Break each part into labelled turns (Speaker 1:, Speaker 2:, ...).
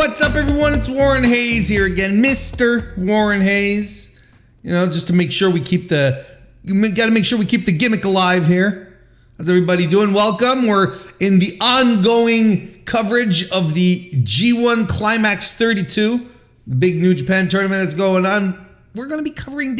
Speaker 1: What's up, everyone? It's Warren Hayes here again, Mr. Warren Hayes. You know, just to make sure we keep the gimmick alive here. How's everybody doing? Welcome. We're in the ongoing coverage of the G1 Climax 32, the big New Japan tournament that's going on. We're going to be covering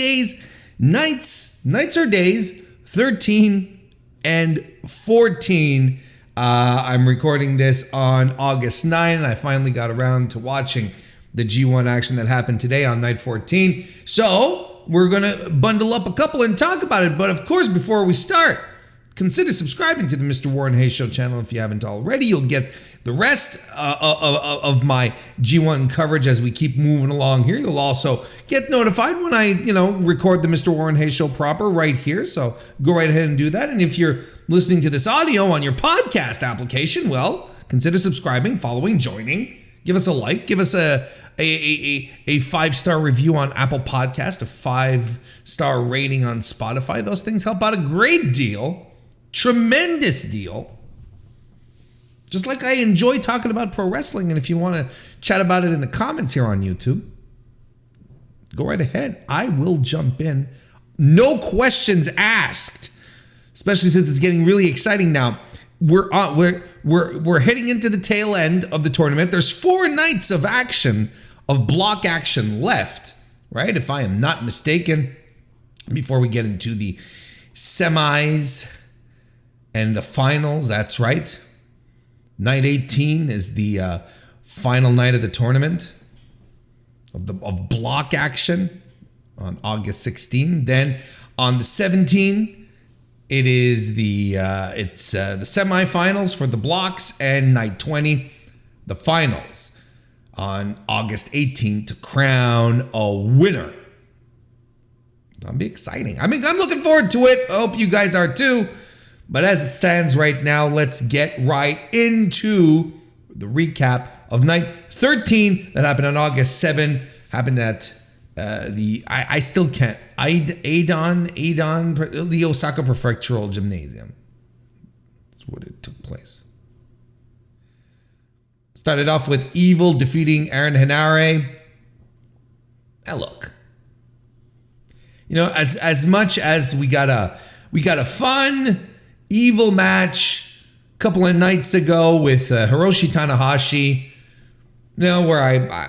Speaker 1: nights or days 13 and 14. I'm recording this on August 9, and I finally got around to watching the G1 action that happened today on night 14. So we're going to bundle up a couple and talk about it. But of course, before we start, consider subscribing to the Mr. Warren Hayes Show channel if you haven't already. You'll get the rest of my G1 coverage as we keep moving along here. You'll also get notified when I, record the Mr. Warren Hayes Show proper right here. So go right ahead and do that. And if you're listening to this audio on your podcast application, well, consider subscribing, following, joining. Give us a like. Give us a 5-star review on Apple Podcast, a 5-star rating on Spotify. Those things help out a great deal. Tremendous deal. Just like I enjoy talking about pro wrestling, and if you want to chat about it in the comments here on YouTube, go right ahead. I will jump in. No questions asked, especially since it's getting really exciting now. We're heading into the tail end of the tournament. There's 4 nights of action, of block action left, right? If I am not mistaken, before we get into the semis and the finals, that's right. Night 18 is the final night of the tournament of block action on August 16. Then on the 17th, it is the semifinals for the blocks, and night 20, the finals on August 18th to crown a winner. That'll be exciting. I mean, I'm looking forward to it. I hope you guys are too. But as it stands right now, let's get right into the recap of night 13 that happened on August 7. Happened at the Osaka Prefectural Gymnasium. That's what it took place. Started off with Evil defeating Aaron Henare. Now look, as much as we got a fun Evil match a couple of nights ago with Hiroshi Tanahashi, where I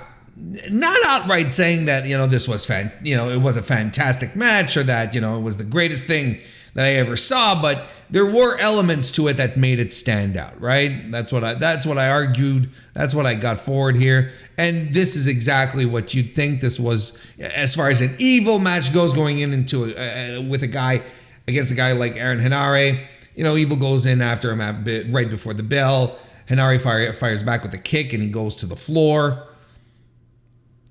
Speaker 1: not outright saying that this was it was a fantastic match, or that it was the greatest thing that I ever saw, but there were elements to it that made it stand out, right? That's what I argued. That's what I got forward here, and this is exactly what you'd think this was as far as an Evil match goes, going into with a guy against a guy like Aaron Henare. Evil goes in after him right before the bell. Henare fires back with a kick, and he goes to the floor.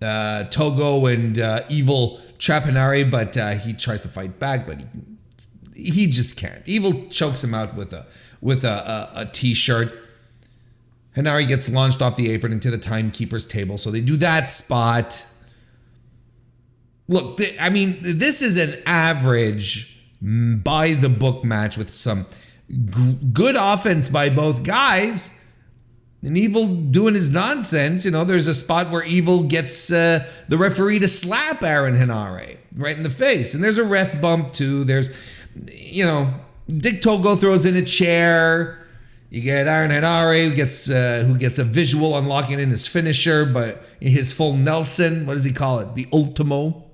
Speaker 1: Togo and Evil trap Henare, but he tries to fight back, but he just can't. Evil chokes him out with a t-shirt. Henare gets launched off the apron into the timekeeper's table, so they do that spot. Look, this is an average by the book match with some good offense by both guys, and Evil doing his nonsense. There's a spot where Evil gets the referee to slap Aaron Henare right in the face, and there's a ref bump too. There's Dick Togo throws in a chair. You get Aaron Henare who gets a visual unlocking in his finisher, but his full Nelson, what does he call it, the Ultimo.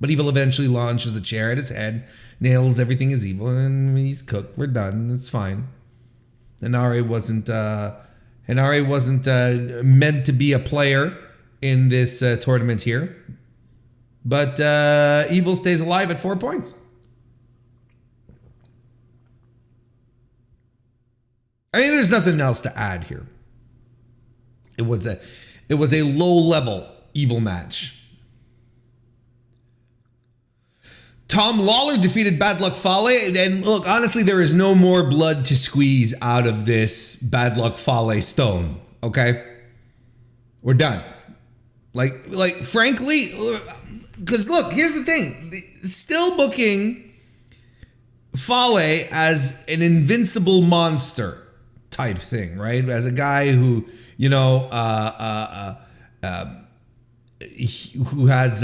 Speaker 1: But Evil eventually launches a chair at his head, nails everything is Evil, and he's cooked. We're done. It's fine. Henare wasn't meant to be a player in this tournament here. But Evil stays alive at 4 points. There's nothing else to add here. It was a low-level Evil match. Tom Lawlor defeated Bad Luck Fale. And look, honestly, there is no more blood to squeeze out of this Bad Luck Fale stone. Okay? We're done. Like frankly, because look, here's the thing. Still booking Fale as an invincible monster type thing, right? As a guy who you know, who has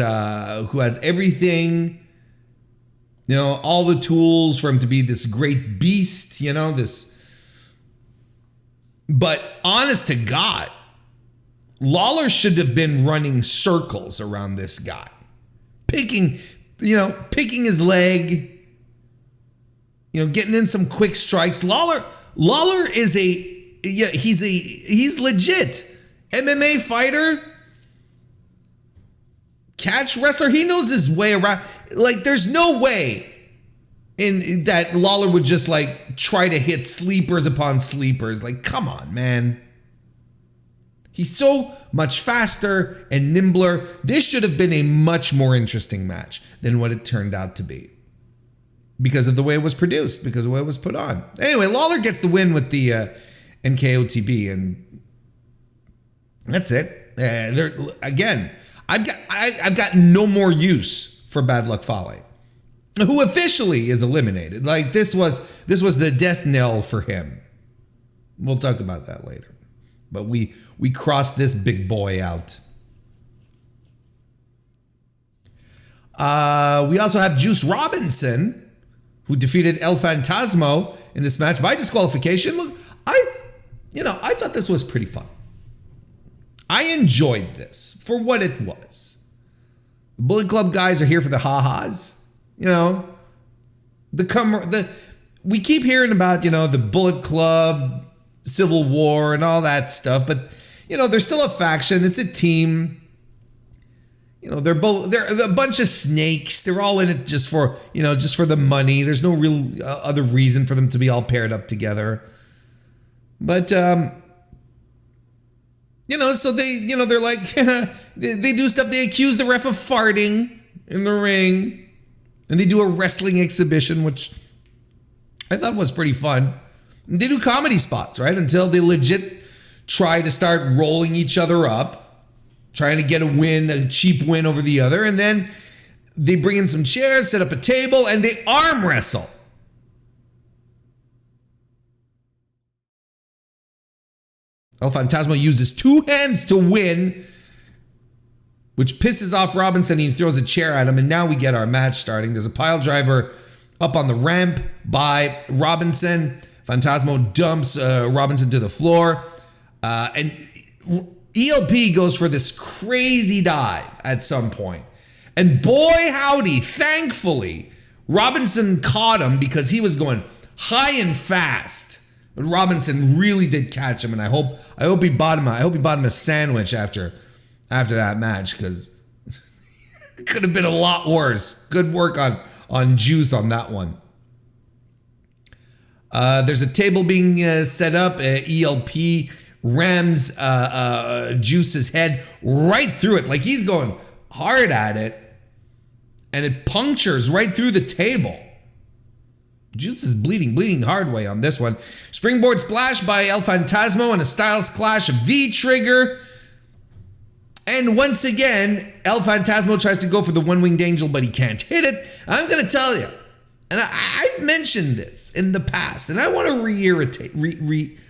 Speaker 1: everything, you know, all the tools for him to be this great beast, you know, this. But honest to God, Lawlor should have been running circles around this guy, picking his leg, you know, getting in some quick strikes. Lawlor is he's legit MMA fighter, catch wrestler. He knows his way around. Like, there's no way in that Lawlor would just like try to hit sleepers upon sleepers. Like, come on, man. He's so much faster and nimbler. This should have been a much more interesting match than what it turned out to be, because of the way it was produced, because of the way it was put on. Anyway, Lawlor gets the win with the NKOTB, and that's it. Again, I've got no more use for Bad Luck Fale, who officially is eliminated. Like, this was the death knell for him. We'll talk about that later. But we crossed this big boy out. We also have Juice Robinson, who defeated El Phantasmo in this match by disqualification. Look, I thought this was pretty fun. I enjoyed this for what it was. The Bullet Club guys are here for the ha-has. You know, we keep hearing about, you know, the Bullet Club, Civil War, and all that stuff, but you know, they're still a faction. It's a team. You know, they're a bunch of snakes. They're all in it just for the money. There's no real other reason for them to be all paired up together. But you know, so they're like they do stuff. They accuse the ref of farting in the ring, and they do a wrestling exhibition, which I thought was pretty fun. They do comedy spots, right? Until they legit try to start rolling each other up, trying to get a cheap win over the other. And then they bring in some chairs, set up a table, and they arm wrestle. El Phantasmo uses two hands to win, which pisses off Robinson. He throws a chair at him, and now we get our match starting. There's a pile driver up on the ramp by Robinson. Phantasmo dumps Robinson to the floor. And ELP goes for this crazy dive at some point. And boy, howdy, thankfully, Robinson caught him because he was going high and fast. But Robinson really did catch him, and I hope he bought him a sandwich after that match, because it could have been a lot worse. Good work on Juice on that one. There's a table being set up. ELP rams Juice's head right through it. Like, he's going hard at it, and it punctures right through the table. Juice is bleeding hard way on this one. Springboard splash by El Phantasmo and a Styles Clash V-trigger. And once again, El Phantasmo tries to go for the one-winged angel, but he can't hit it. I'm going to tell you, and I've mentioned this in the past, and I want to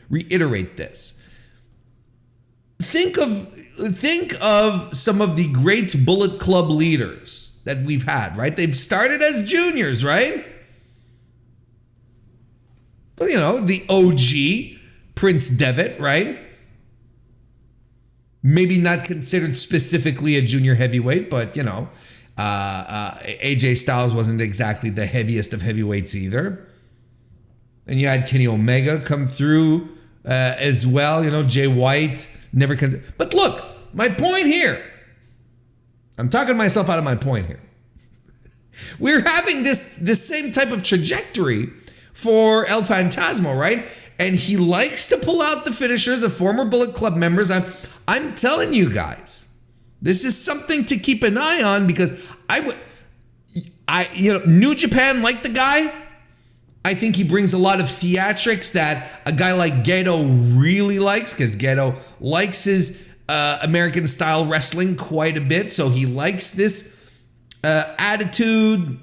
Speaker 1: reiterate this. Think of some of the great Bullet Club leaders that we've had, right? They've started as juniors, right? Well, you know, the OG, Prince Devitt, right? Maybe not considered specifically a junior heavyweight, but, you know, AJ Styles wasn't exactly the heaviest of heavyweights either. And you had Kenny Omega come through as well. You know, Jay White never can. But look, my point here, I'm talking myself out of my point here. We're having this same type of trajectory for El Phantasmo, right? And he likes to pull out the finishers of former Bullet Club members. I'm telling you guys, this is something to keep an eye on, because New Japan liked the guy. I think he brings a lot of theatrics that a guy like Gedo really likes, because Gedo likes his American style wrestling quite a bit. So he likes this attitude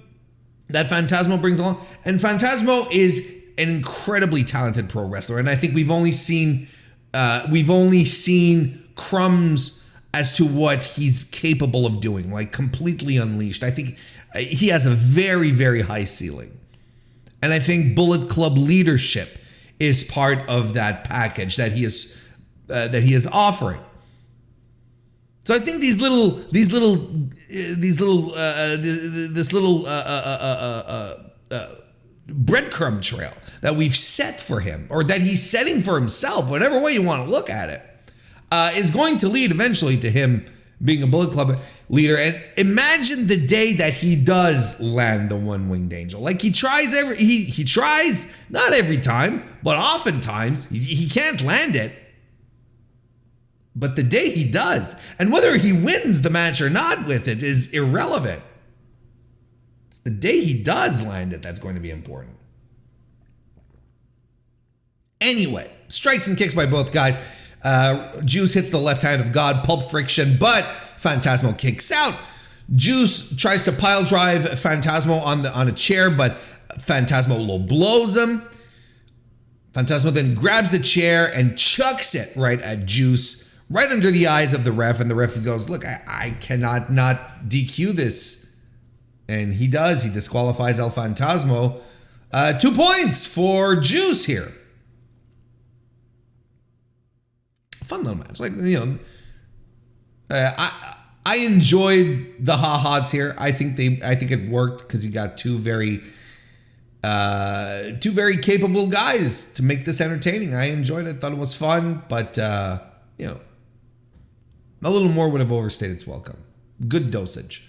Speaker 1: that Phantasmo brings along. And Phantasmo is an incredibly talented pro wrestler. And I think we've only seen we've only seen crumbs as to what he's capable of doing, like completely unleashed. I think he has a very, very high ceiling. And I think Bullet Club leadership is part of that package that he is offering. So I think this little breadcrumb trail that we've set for him, or that he's setting for himself, whatever way you want to look at it, is going to lead eventually to him being a Bullet Club leader. And imagine the day that he does land the one-winged angel. Like he tries he tries, not every time, but oftentimes he can't land it. But the day he does, and whether he wins the match or not with it is irrelevant. It's the day he does land it that's going to be important. Anyway, strikes and kicks by both guys. Juice hits the left hand of God, pulp friction, but Phantasmo kicks out. Juice tries to pile drive Phantasmo on a chair, but Phantasmo low blows him. Phantasmo then grabs the chair and chucks it right at Juice, right under the eyes of the ref, and the ref goes, look, I cannot not DQ this. And he does. He disqualifies El Phantasmo. 2 points for Juice here. Fun little match. Like, I enjoyed the ha-has here. I think it worked because you got two very capable guys to make this entertaining. I enjoyed it. Thought it was fun, but a little more would have overstayed its welcome. Good dosage.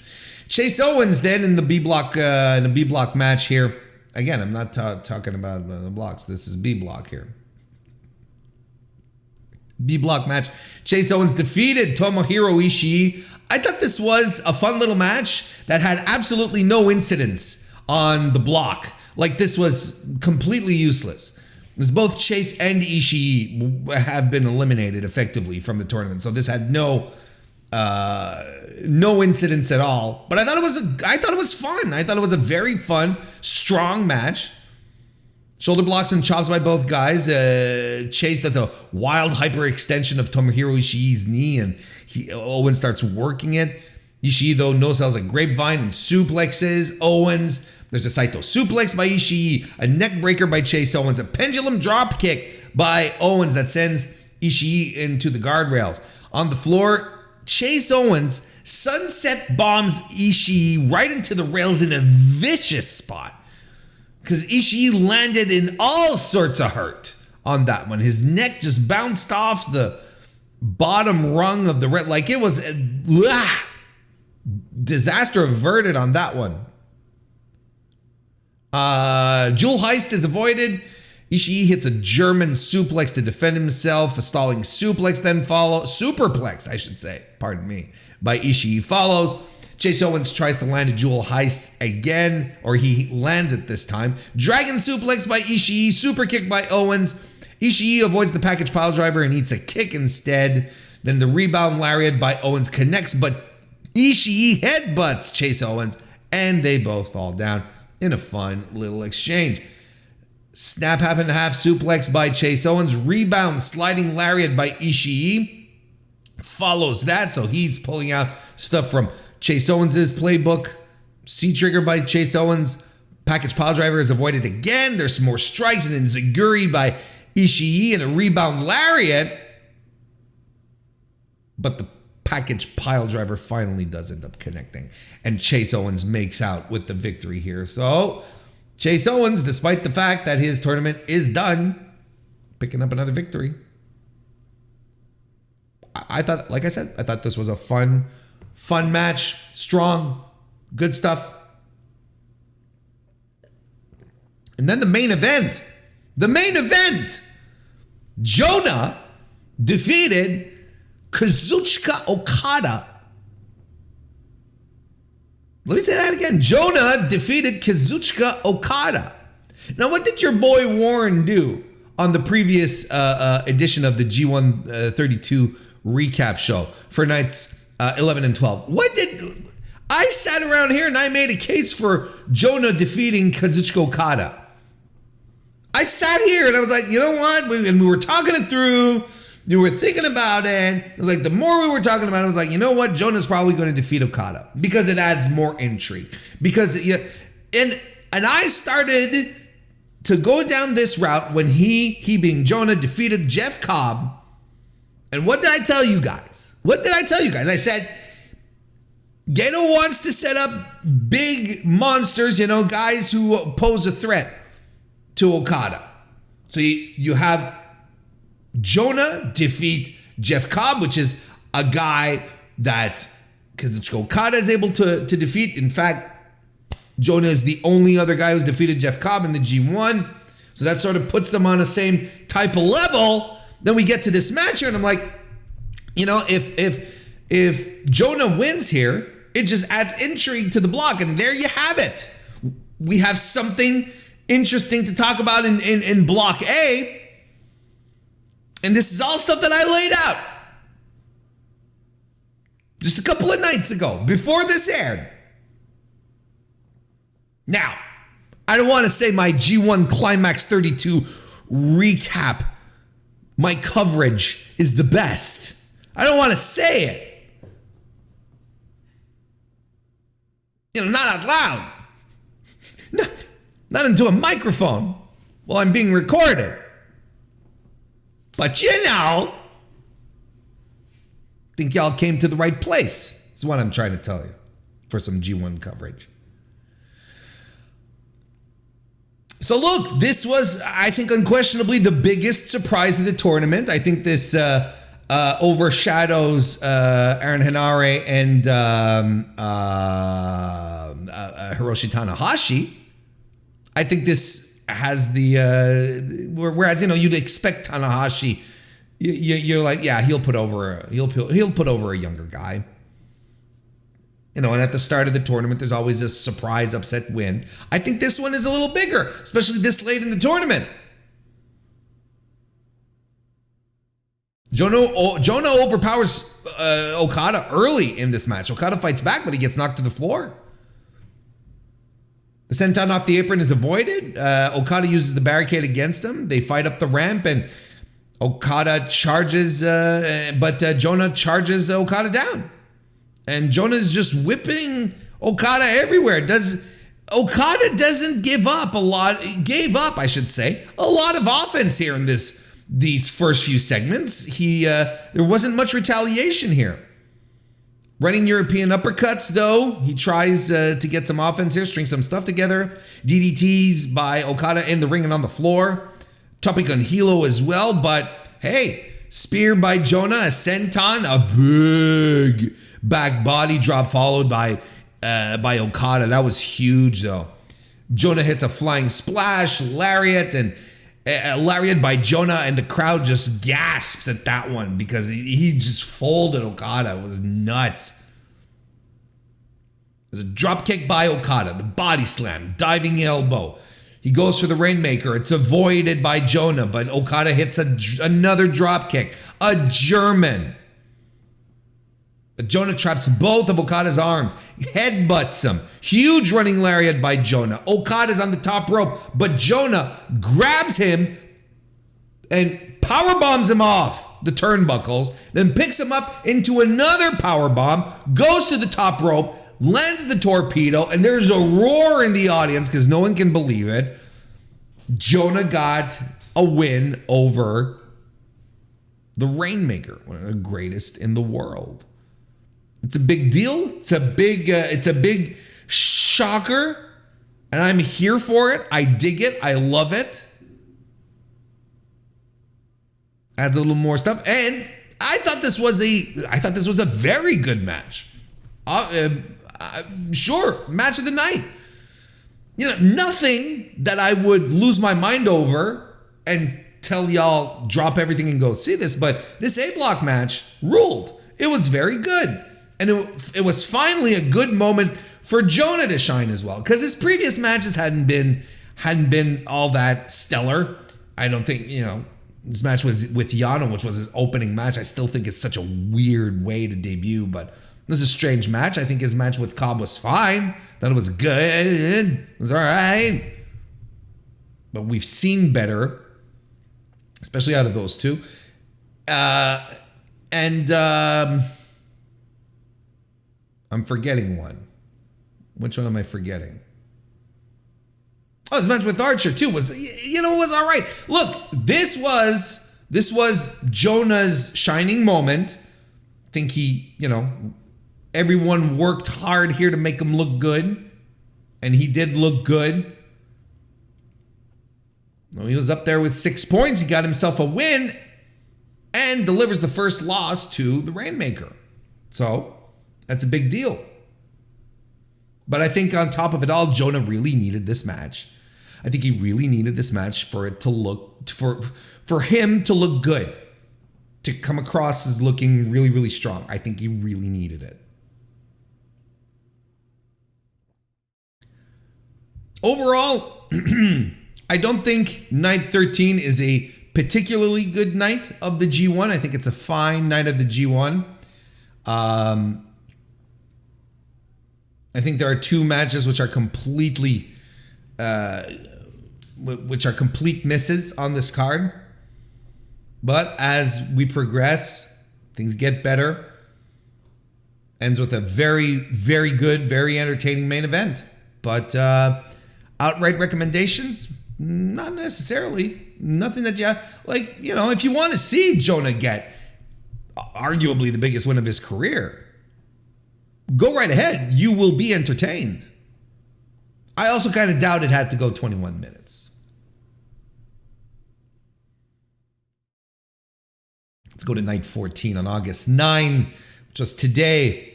Speaker 1: Chase Owens then in the B block match here. Again, I'm not talking about the blocks. This is B block here. B block match. Chase Owens defeated Tomohiro Ishii. I thought this was a fun little match that had absolutely no incidents on the block. Like, this was completely useless. Because both Chase and Ishii have been eliminated effectively from the tournament. So this had no incidents at all. But I thought it was fun. I thought it was a very fun, strong match. Shoulder blocks and chops by both guys. Chase does a wild hyperextension of Tomohiro Ishii's knee, and Owen starts working it. Ishii, though, no-sells a grapevine and suplexes Owens. There's a Saito suplex by Ishii, a neck breaker by Chase Owens, a pendulum drop kick by Owens that sends Ishii into the guardrails. On the floor, Chase Owens sunset bombs Ishii right into the rails in a vicious spot. Because Ishii landed in all sorts of hurt on that one. His neck just bounced off the bottom rung of the red. Like, it was disaster averted on that one. Jewel heist is avoided. Ishii hits a German suplex to defend himself. A stalling suplex then follows. Superplex, I should say. Pardon me. By Ishii follows. Chase Owens tries to land a Jewel heist again, or he lands it this time. Dragon suplex by Ishii, super kick by Owens. Ishii avoids the package pile driver and eats a kick instead. Then the rebound lariat by Owens connects, but Ishii headbutts Chase Owens, and they both fall down in a fun little exchange. Snap half and half suplex by Chase Owens. Rebound sliding lariat by Ishii follows that, so he's pulling out stuff from Chase Owens' playbook. C-trigger by Chase Owens. Package pile driver is avoided again. There's some more strikes, and then Zaguri by Ishii and a rebound lariat. But the package pile driver finally does end up connecting, and Chase Owens makes out with the victory here. So Chase Owens, despite the fact that his tournament is done, picking up another victory. I thought, like I said, I thought this was a fun match, strong, good stuff. And then the main event. Jonah defeated Kazuchika Okada. Let me say that again. Jonah defeated Kazuchika Okada. Now, what did your boy Warren do on the previous edition of the G1 32 recap show for nights 11 and 12? I sat around here and I made a case for Jonah defeating Kazuchika Okada. I sat here and I was like, you know what? We were talking it through. You were thinking about it. It was like the more we were talking about it, I was like, you know what? Jonah's probably going to defeat Okada because it adds more intrigue. Because and I started to go down this route when he being Jonah defeated Jeff Cobb. And what did I tell you guys? I said, Gedo wants to set up big monsters, guys who pose a threat to Okada. So you have Jonah defeat Jeff Cobb, which is a guy that Kazuchika Okada is able to defeat. In fact, Jonah is the only other guy who's defeated Jeff Cobb in the G1. So that sort of puts them on the same type of level. Then we get to this match here, and I'm like, if Jonah wins here, it just adds intrigue to the block, and there you have it. We have something interesting to talk about in Block A, and this is all stuff that I laid out just a couple of nights ago, before this aired. Now, I don't want to say my G1 Climax 32 recap, my coverage is the best. I don't want to say it. Not out loud. Not into a microphone while I'm being recorded. But I think y'all came to the right place. Is what I'm trying to tell you for some G1 coverage. So look, this was, I think, unquestionably the biggest surprise of the tournament. I think this overshadows Aaron Henare and Hiroshi Tanahashi. I think this has the whereas you'd expect Tanahashi, you're like, yeah, he'll put over a younger guy. And at the start of the tournament, there's always a surprise upset win. I think this one is a little bigger, especially this late in the tournament. Jonah overpowers Okada early in this match. Okada fights back, but he gets knocked to the floor. The senton off the apron is avoided. Okada uses the barricade against him. They fight up the ramp, and Okada charges, but Jonah charges Okada down. And Jonah's just whipping Okada everywhere. Okada doesn't give up a lot. Gave up, I should say, a lot of offense here in these first few segments. There wasn't much retaliation here. Running European uppercuts, though. He tries to get some offense here, string some stuff together. DDTs by Okada in the ring and on the floor. Topic on Hilo as well, but hey, spear by Jonah, a senton, a big back body drop followed by Okada. That was huge, though. Jonah hits a flying splash, lariat, and lariat by Jonah, and the crowd just gasps at that one because he just folded Okada. It was nuts. There's a drop kick by Okada, the body slam, diving elbow. He goes for the Rainmaker. It's avoided by Jonah, but Okada hits another drop kick, a German. Jonah traps both of Okada's arms, headbutts him. Huge running lariat by Jonah. Okada's on the top rope, but Jonah grabs him and powerbombs him off the turnbuckles, then picks him up into another powerbomb, goes to the top rope, lands the torpedo, and there's a roar in the audience because no one can believe it. Jonah got a win over the Rainmaker, one of the greatest in the world. It's a big deal. It's a big shocker, and I'm here for it. I dig it. I love it. Adds a little more stuff, and I thought this was a very good match. Sure, match of the night. Nothing that I would lose my mind over and tell y'all drop everything and go see this, but this A block match ruled. It was very good. And it was finally a good moment for Jonah to shine as well, because his previous matches hadn't been all that stellar. I don't think, his match was with Yano, which was his opening match. I still think it's such a weird way to debut, but it was a strange match. I think his match with Cobb was fine. Thought it was good. It was all right. But we've seen better, especially out of those two. And I'm forgetting one. Which one am I forgetting? Oh, his match with Archer too was all right. Look, this was Jonah's shining moment. I think everyone worked hard here to make him look good, and he did look good. He was up there with 6 points. He got himself a win and delivers the first loss to the Rainmaker. So that's a big deal. But I think on top of it all, Jonah really needed this match. I think he really needed this match for it to look, for him to look good, to come across as looking really, really strong. I think he really needed it. Overall, I don't think night 13 is a particularly good night of the G1. I think it's a fine night of the G1. I think there are two matches which are complete misses on this card. But as we progress, things get better. Ends with a very, very good, very entertaining main event. But outright recommendations? Not necessarily. Nothing that if you want to see Jonah get arguably the biggest win of his career, go right ahead. You will be entertained. I also kind of doubt it had to go 21 minutes. Let's go to night 14 on August 9, which was today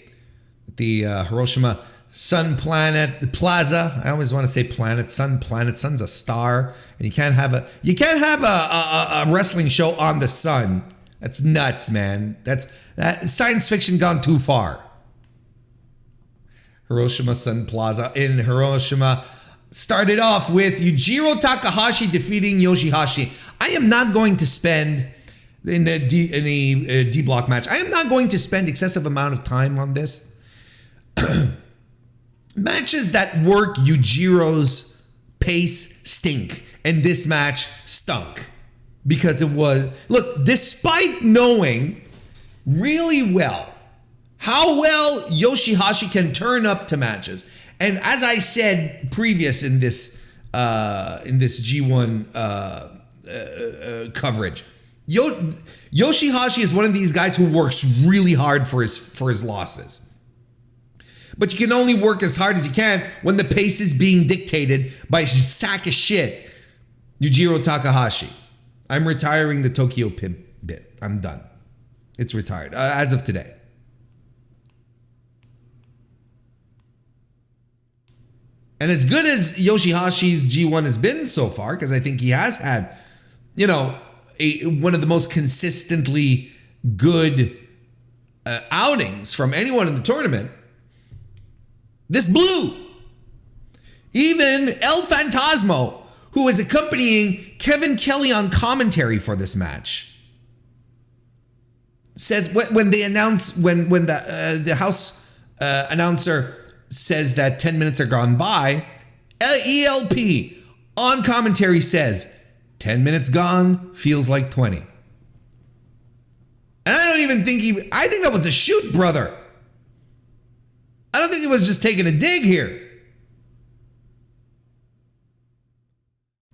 Speaker 1: at the Hiroshima Sun Planet Plaza. I always want to say planet, Sun Planet. Sun's a star, and you can't have a wrestling show on the sun. That's nuts, man. That's science fiction gone too far. Hiroshima Sun Plaza in Hiroshima started off with Yujiro Takahashi defeating YOSHI-HASHI. I am not going to spend in the D block match. I am not going to spend excessive amount of time on this. Matches that work Yujiro's pace stink, and this match stunk because it was, look, despite knowing really well how well YOSHI-HASHI can turn up to matches, and as I said previous in this G1 coverage, YOSHI-HASHI is one of these guys who works really hard for his losses. But you can only work as hard as you can when the pace is being dictated by a sack of shit, Yujiro Takahashi. I'm retiring the Tokyo Pimp bit. I'm done. It's retired as of today. And as good as YOSHI-HASHI's G1 has been so far, because I think he has had, one of the most consistently good outings from anyone in the tournament, this blew. Even El Phantasmo, who is accompanying Kevin Kelly on commentary for this match, says when they announce when the house announcer says that 10 minutes are gone by, ELP on commentary says 10 minutes gone feels like 20. And I don't even think I think that was a shoot, brother. I don't think he was just taking a dig here.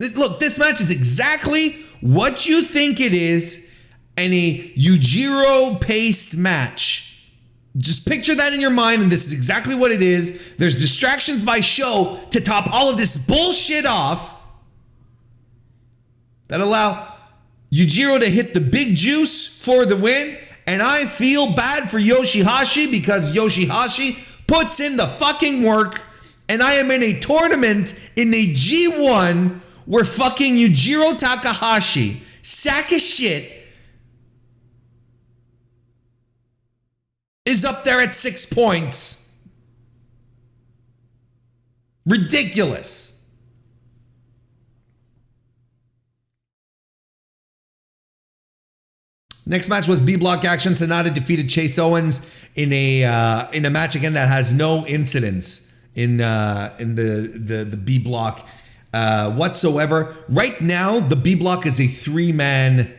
Speaker 1: Look, this match is exactly what you think it is in a Yujiro-paced match. Just picture that in your mind, and this is exactly what it is. There's distractions by show to top all of this bullshit off that allow Yujiro to hit the big juice for the win. And I feel bad for YOSHI-HASHI because YOSHI-HASHI puts in the fucking work, and I am in a tournament in the G1 where fucking Yujiro Takahashi, sack of shit, is up there at 6 points. Ridiculous. Next match was B block action. SANADA defeated Chase Owens in a match again that has no incidents in the B block whatsoever. Right now, the B block is a 3-man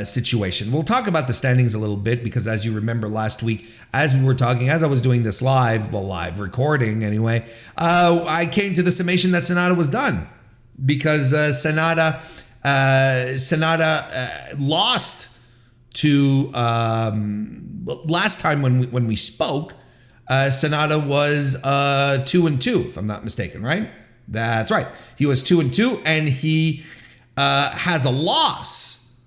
Speaker 1: situation. We'll talk about the standings a little bit because as you remember last week, as we were talking, as I was doing this live recording anyway, I came to the summation that SANADA was done because SANADA lost to last time when we spoke. SANADA was 2-2, if I'm not mistaken, right? That's right. He was 2-2, and he has a loss.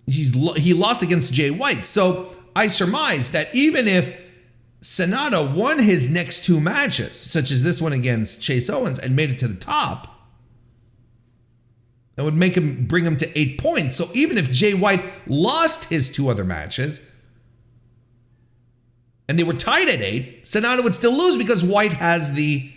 Speaker 1: He lost against Jay White. So I surmise that even if SANADA won his next two matches, such as this one against Chase Owens, and made it to the top, that would bring him to 8 points. So even if Jay White lost his two other matches and they were tied at 8, SANADA would still lose because White has the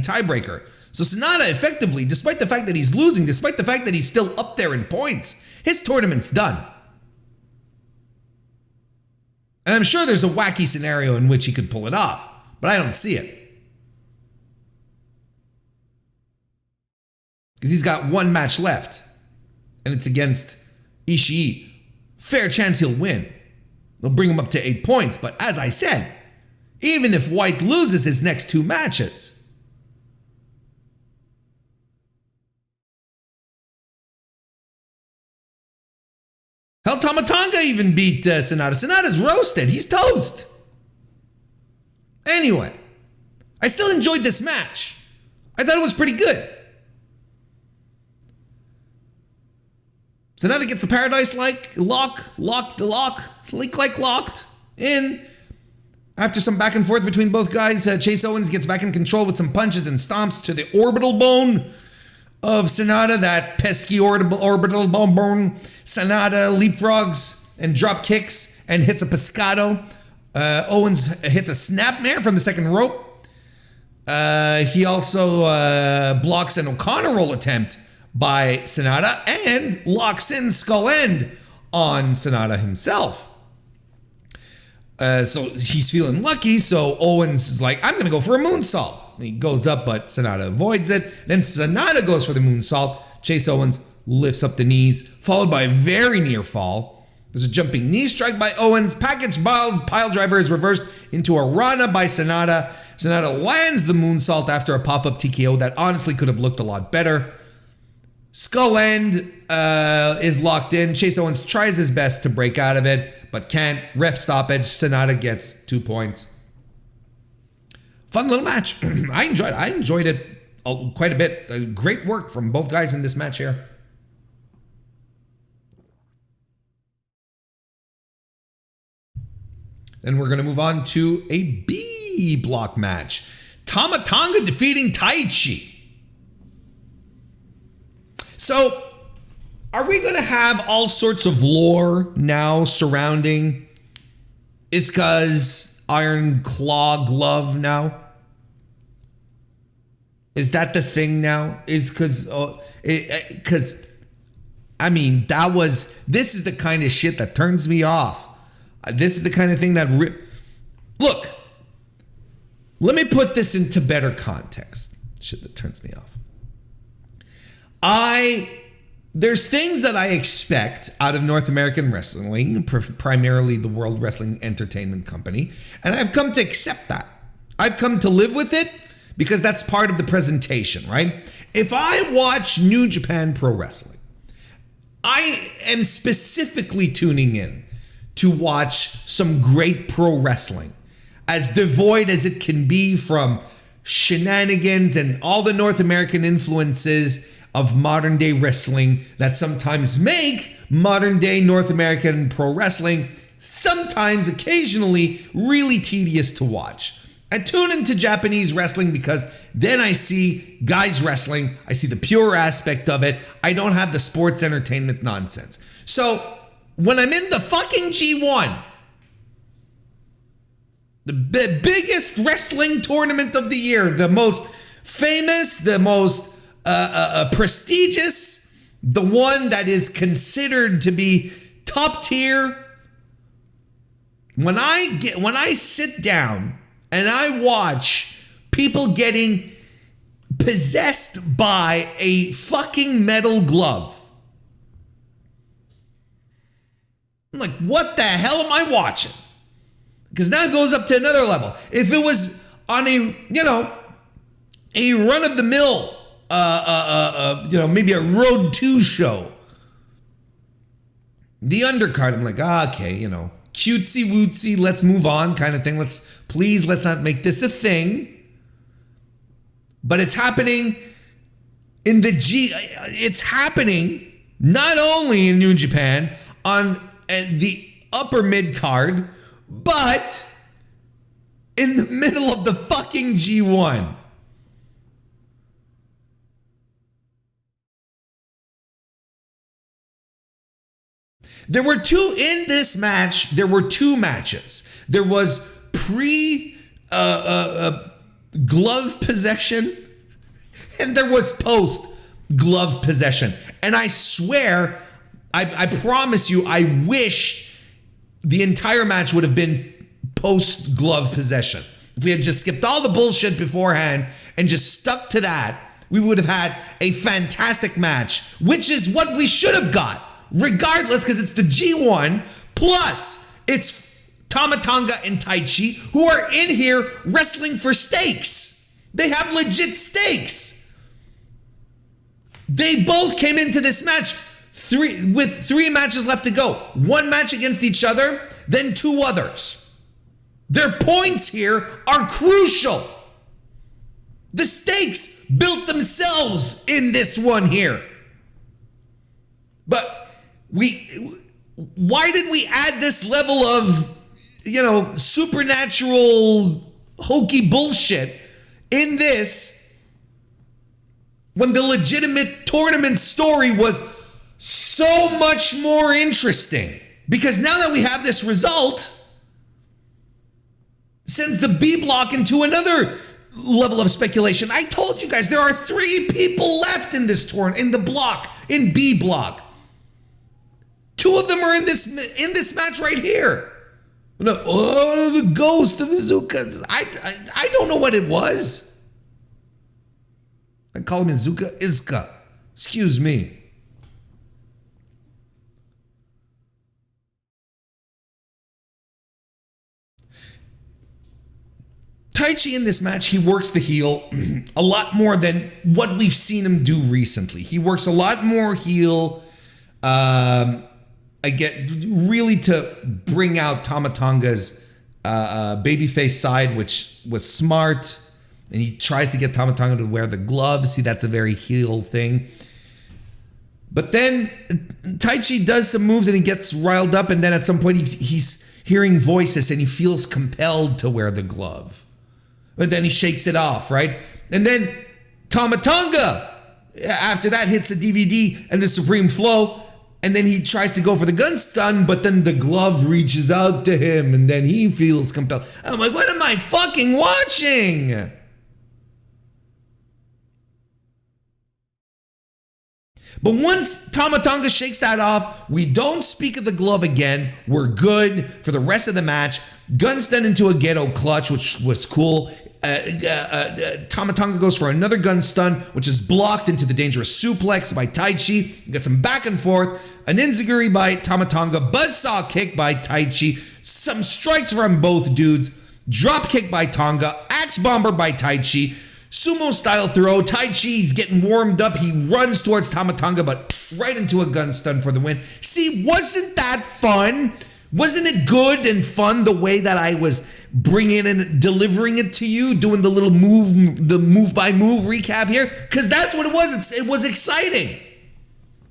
Speaker 1: tiebreaker. So SANADA effectively, despite the fact that he's losing, despite the fact that he's still up there in points, his tournament's done. And I'm sure there's a wacky scenario in which he could pull it off, but I don't see it. Because he's got one match left, and it's against Ishii. Fair chance he'll win. They'll bring him up to 8 points, but as I said, even if White loses his next two matches, hell, Tonga even beat SANADA. SANADA's roasted. He's toast. Anyway, I still enjoyed this match. I thought it was pretty good. SANADA gets the Paradise locked in. After some back and forth between both guys, Chase Owens gets back in control with some punches and stomps to the orbital bone of SANADA, that pesky orbital bone. SANADA leapfrogs and drop kicks and hits a pescado. Owens hits a snapmare from the second rope. He also blocks an O'Connor roll attempt by SANADA and locks in skull end on SANADA himself. So he's feeling lucky, so Owens is like, I'm going to go for a moonsault. He goes up, but SANADA avoids it. Then SANADA goes for the moonsault. Chase Owens lifts up the knees, followed by a very near fall. There's a jumping knee strike by Owens. Package pile driver is reversed into a Rana by SANADA. SANADA lands the moonsault after a pop-up TKO that honestly could have looked a lot better. Skull end is locked in. Chase Owens tries his best to break out of it, but can't. Ref stoppage. SANADA gets 2 points. Fun little match. I enjoyed it quite a bit. Great work from both guys in this match here. Then we're going to move on to a B block match. Tonga defeating Taichi. So, are we going to have all sorts of lore now surrounding Asuka's Iron Claw glove now? Is that the thing now? Is because I mean, this is the kind of shit that turns me off. This is the kind of thing that look, let me put this into better context. Shit that turns me off. There's things that I expect out of North American wrestling, primarily the World Wrestling Entertainment Company, and I've come to accept that. I've come to live with it because that's part of the presentation, right? If I watch New Japan Pro Wrestling, I am specifically tuning in to watch some great pro wrestling, as devoid as it can be from shenanigans and all the North American influences of modern day wrestling that sometimes make modern day North American pro wrestling sometimes, occasionally, really tedious to watch. I tune into Japanese wrestling because then I see guys wrestling, I see the pure aspect of it, I don't have the sports entertainment nonsense. So, when I'm in the fucking G1, the biggest wrestling tournament of the year, the most famous, the most prestigious, the one that is considered to be top tier. When I sit down and I watch people getting possessed by a fucking metal glove. I'm like, what the hell am I watching? Because now it goes up to another level. If it was on a run-of-the-mill, maybe a Road 2 show, the undercard, I'm like, okay, cutesy wootsy, let's move on kind of thing. Let's not make this a thing. But it's happening in it's happening not only in New Japan on the upper mid card, but in the middle of the fucking G1. There were two matches. There was glove possession, and there was post glove possession. And I swear, I promise you, I wish the entire match would have been post glove possession. If we had just skipped all the bullshit beforehand and just stuck to that, we would have had a fantastic match, which is what we should have got, regardless, because it's the G1, plus it's Tama Tonga and Taichi, who are in here wrestling for stakes. They have legit stakes. They both came into this match with 3 matches left to go. 1 match against each other, then 2 others. Their points here are crucial. The stakes built themselves in this one here. But why did we add this level of, supernatural hokey bullshit in this when the legitimate tournament story was so much more interesting? Because now that we have this result, sends the B block into another level of speculation. I told you guys there are 3 people left in this tournament, in the block, in B block. 2 of them are in this match right here. The ghost of Izuka. I don't know what it was. I call him Izuka. Excuse me. Taichi in this match, he works the heel a lot more than what we've seen him do recently. He works a lot more heel. Really to bring out Tama Tonga's babyface side, which was smart. And he tries to get Tama Tonga to wear the gloves. See, that's a very heel thing. But then Taichi does some moves and he gets riled up. And then at some point he's hearing voices and he feels compelled to wear the glove. But then he shakes it off, right? And then Tama Tonga, after that, hits a DVD and the Supreme Flow. And then he tries to go for the gun stun, but then the glove reaches out to him and then he feels compelled. I'm like, what am I fucking watching? But once Tama Tonga shakes that off, we don't speak of the glove again. We're good for the rest of the match. Gun stun into a ghetto clutch, which was cool. Tama Tonga goes for another gun stun, which is blocked into the dangerous suplex by Taichi. Got some back and forth. An enziguri by Tama Tonga. Buzzsaw kick by Taichi. Some strikes from both dudes. Drop kick by Tonga. Axe bomber by Taichi. Sumo style throw. Taichi's getting warmed up. He runs towards Tama Tonga, but right into a gun stun for the win. See, wasn't that fun? Wasn't it good and fun the way that I was bringing and delivering it to you, doing the little move by move recap here? Because that's what it was. It was exciting.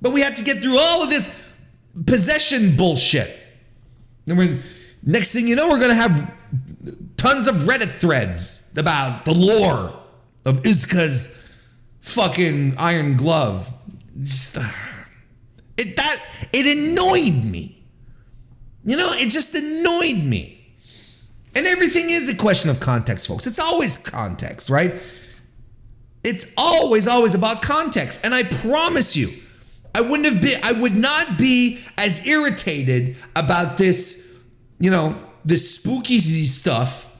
Speaker 1: But we had to get through all of this possession bullshit. And next thing you know, we're going to have tons of Reddit threads about the lore of Izuka's fucking iron glove. It annoyed me. It just annoyed me. And everything is a question of context, folks. It's always context, right? It's always about context. And I promise you, I would not be as irritated about this, this spooky stuff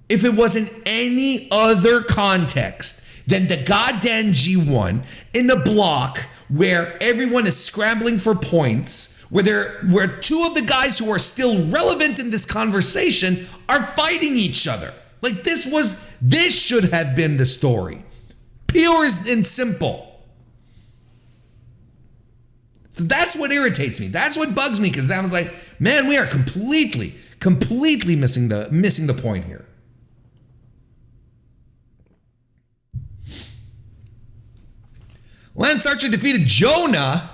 Speaker 1: if it wasn't any other context. than the goddamn G1 in a block where everyone is scrambling for points, where two of the guys who are still relevant in this conversation are fighting each other. Like this should have been the story. Pure and simple. So that's what irritates me. That's what bugs me, because I was like, man, we are completely missing the point here. Lance Archer defeated Jonah.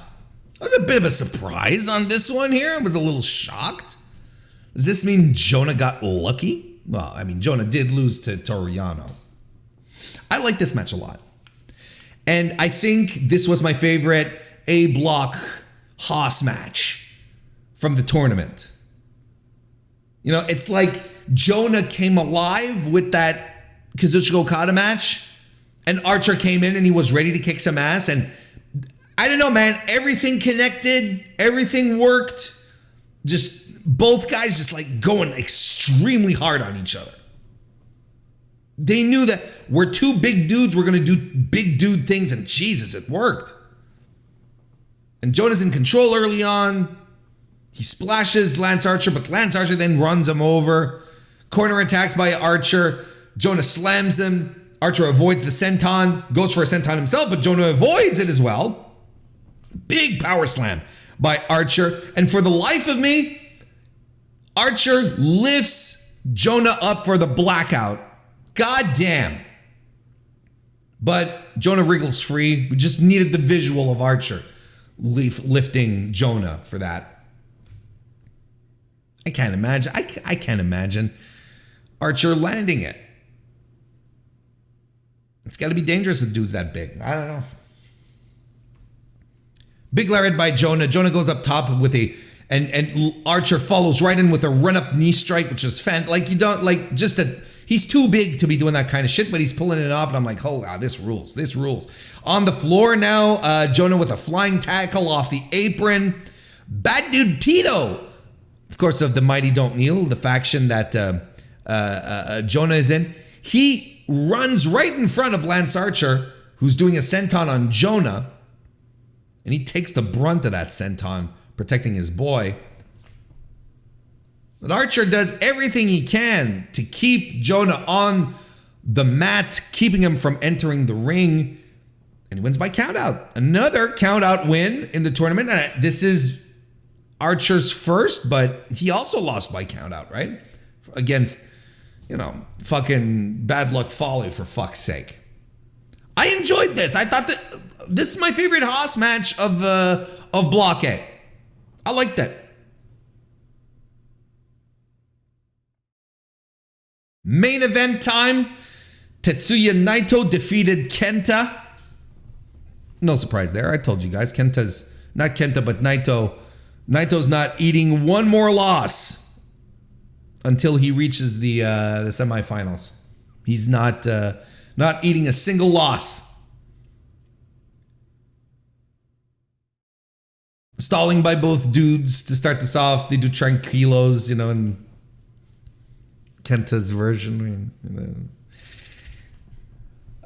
Speaker 1: That was a bit of a surprise on this one here. I was a little shocked. Does this mean Jonah got lucky? Well, I mean, Jonah did lose to Toru Yano. I like this match a lot. And I think this was my favorite A-block Haas match from the tournament. You know, it's like Jonah came alive with that Kazuchika Okada match, and Archer came in and he was ready to kick some ass. And I don't know, man, everything connected, everything worked. Just both guys just like going extremely hard on each other. They knew that we're two big dudes, we're going to do big dude things, and Jesus, it worked. And Jonah's in control early on. He splashes Lance Archer, but Lance Archer then runs him over. Corner attacks by Archer. Jonah slams him. Archer avoids the senton, goes for a senton himself, but Jonah avoids it as well. Big power slam by Archer. And for the life of me, Archer lifts Jonah up for the blackout. God damn. But Jonah wriggles free. We just needed the visual of Archer lifting Jonah for that. I can't imagine. I can't imagine Archer landing it. It's got to be dangerous with dudes that big. I don't know. Big lariat by Jonah. Jonah goes up top with and Archer follows right in with a run-up knee strike, which is like you don't like just a. He's too big to be doing that kind of shit, but he's pulling it off, and I'm like, oh wow, this rules. This rules. On the floor now, Jonah with a flying tackle off the apron. Bad Dude Tito, of course, of the Mighty Don't Kneel, the faction that Jonah is in. He runs right in front of Lance Archer, who's doing a senton on Jonah, and he takes the brunt of that senton, protecting his boy. But Archer does everything he can to keep Jonah on the mat, keeping him from entering the ring, and he wins by countout. Another countout win in the tournament. This is Archer's first, but he also lost by countout, right? Against, you know, fucking bad luck Fale, for fuck's sake. I enjoyed this. I thought that this is my favorite Haas match of Block A. I liked it. Main event time. Tetsuya Naito defeated Kenta. No surprise there. I told you guys. Kenta's not Kenta, but Naito. Naito's not eating one more loss until he reaches the semifinals. He's not eating a single loss. Stalling by both dudes to start this off. They do tranquilos, you know, and Kenta's version.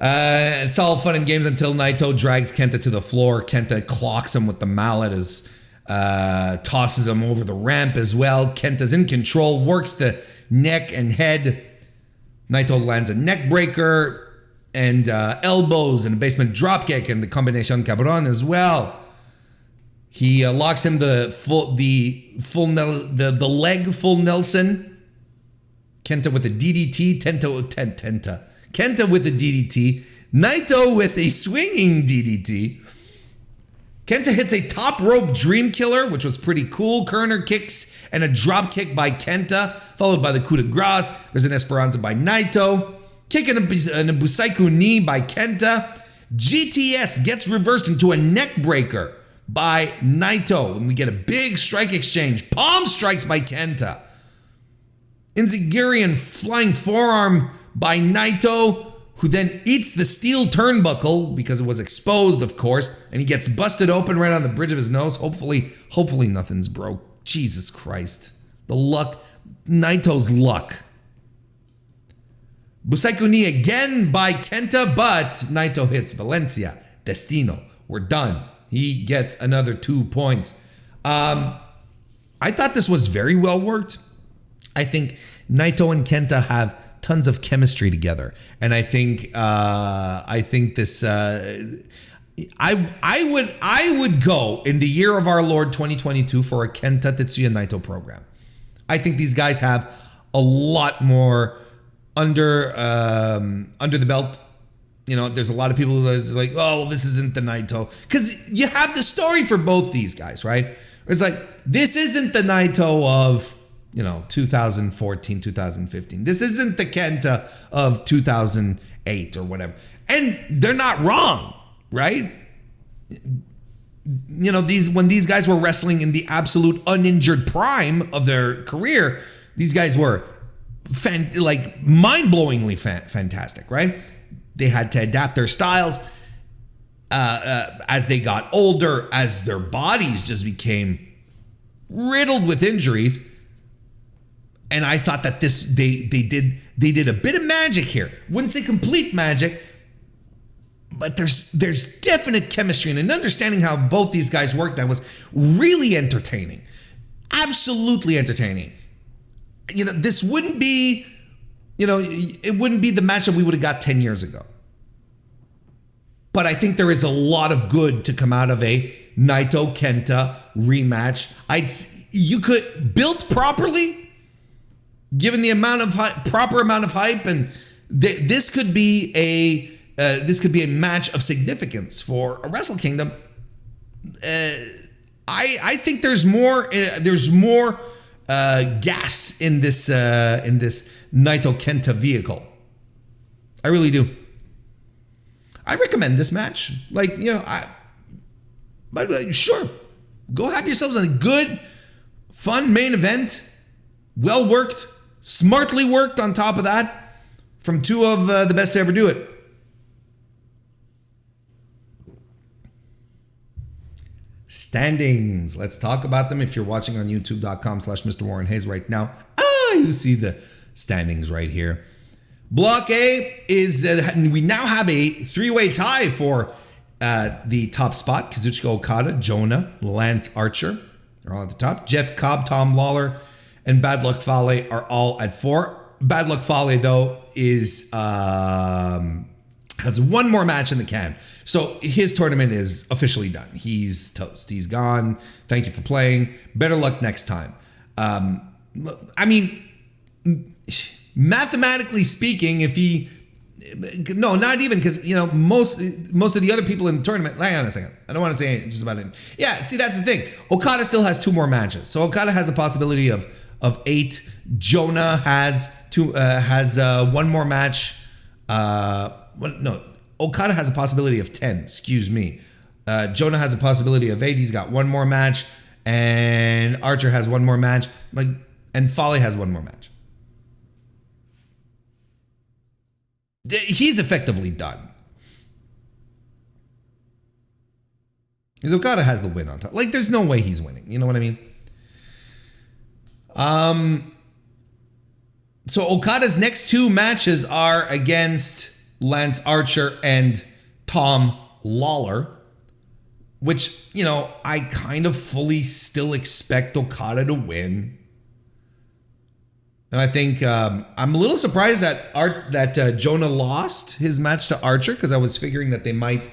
Speaker 1: It's all fun and games until Naito drags Kenta to the floor. Kenta clocks him with the mallet, tosses him over the ramp as well. Kenta's in control, works the neck and head. Naito lands a neck breaker and elbows and a basement dropkick and the combination cabron as well. He locks him the leg full Nelson. Kenta with a DDT, Kenta with a DDT, Naito with a swinging DDT. Kenta hits a top rope dream killer, which was pretty cool. Kerner kicks and a drop kick by Kenta, followed by the coup de grace. There's an Esperanza by Naito. Kick and a Busaiku knee by Kenta. GTS gets reversed into a neck breaker by Naito. And we get a big strike exchange. Palm strikes by Kenta. Enzigurian flying forearm by Naito, who then eats the steel turnbuckle because it was exposed, of course, and he gets busted open right on the bridge of his nose. Hopefully nothing's broke. Jesus Christ. The luck, Naito's luck. Busaiku knee again by Kenta, but Naito hits Valencia. Destino. We're done. He gets another 2 points. I thought this was very well worked. I think Naito and Kenta have tons of chemistry together, and I think this. I would go in the year of our Lord 2022 for a Kenta Tetsuya Naito program. I think these guys have a lot more under the belt. You know, there's a lot of people that's like, oh, well, this isn't the Naito, because you have the story for both these guys, right? It's like, this isn't the Naito of, 2014, 2015. This isn't the Kenta of 2008 or whatever. And they're not wrong, right? When these guys were wrestling in the absolute uninjured prime of their career, these guys were mind-blowingly fantastic, right? They had to adapt their styles as they got older, as their bodies just became riddled with injuries. And I thought that they did a bit of magic here. Wouldn't say complete magic, but there's definite chemistry and an understanding how both these guys work that was really entertaining. Absolutely entertaining. This wouldn't be, it wouldn't be the match that we would have got 10 years ago. But I think there is a lot of good to come out of a Naito Kenta rematch. You could, built properly, given the proper amount of hype, and this could be a match of significance for a Wrestle Kingdom. I think there's more gas in this Naito Kenta vehicle. I really do. I recommend this match. Sure, go have yourselves a good, fun main event. Well worked, smartly worked on top of that, from two of the best to ever do it. Standings. Let's talk about them. If you're watching on youtube.com/Mr. Warren Hayes right now, you see the standings right here. Block A is, we now have a three-way tie for the top spot. Kazuchika Okada, Jonah, Lance Archer are all at the top. Jeff Cobb, Tom Lawlor, and Bad Luck Fale are all at 4. Bad Luck Fale, though, has one more match in the can. So his tournament is officially done. He's toast. He's gone. Thank you for playing. Better luck next time. Mathematically speaking, not even, because most of the other people in the tournament. Hang on a second. I don't want to say just about it. Yeah, see, that's the thing. Okada still has 2 more matches, so Okada has a possibility of 8. Jonah has 1 more match. Okada has a possibility of 10. Excuse me. Jonah has a possibility of 8. He's got 1 more match, and Archer has 1 more match. And Fale has 1 more match. He's effectively done. Because Okada has the win on top. There's no way he's winning. You know what I mean? So Okada's next 2 matches are against Lance Archer and Tom Lawlor, which, I kind of fully still expect Okada to win. And I think I'm a little surprised that Jonah lost his match to Archer, because I was figuring that they might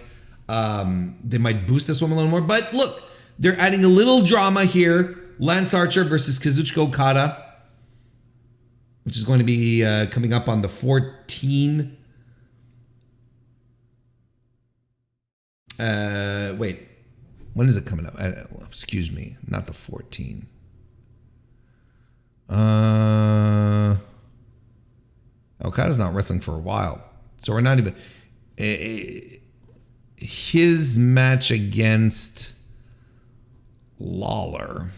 Speaker 1: boost this one a little more. But look, they're adding a little drama here. Lance Archer versus Kazuchika Okada, which is going to be coming up on the 14. Wait, when is it coming up? Excuse me, not the 14. Okada's not wrestling for a while, so we're not even. His match against Lawlor.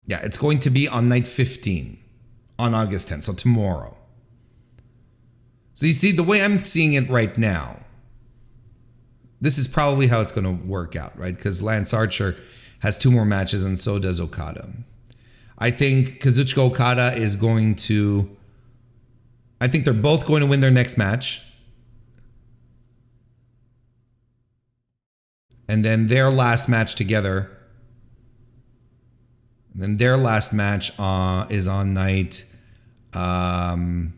Speaker 1: Yeah, it's going to be on night 15 on August 10th, so tomorrow. So you see, the way I'm seeing it right now, This is probably how it's going to work out, right? Because Lance Archer has 2 more matches, and so does Okada. I think Kazuchika Okada is going to... I think they're both going to win their next match. And then their last match together. And then their last match is on night 18.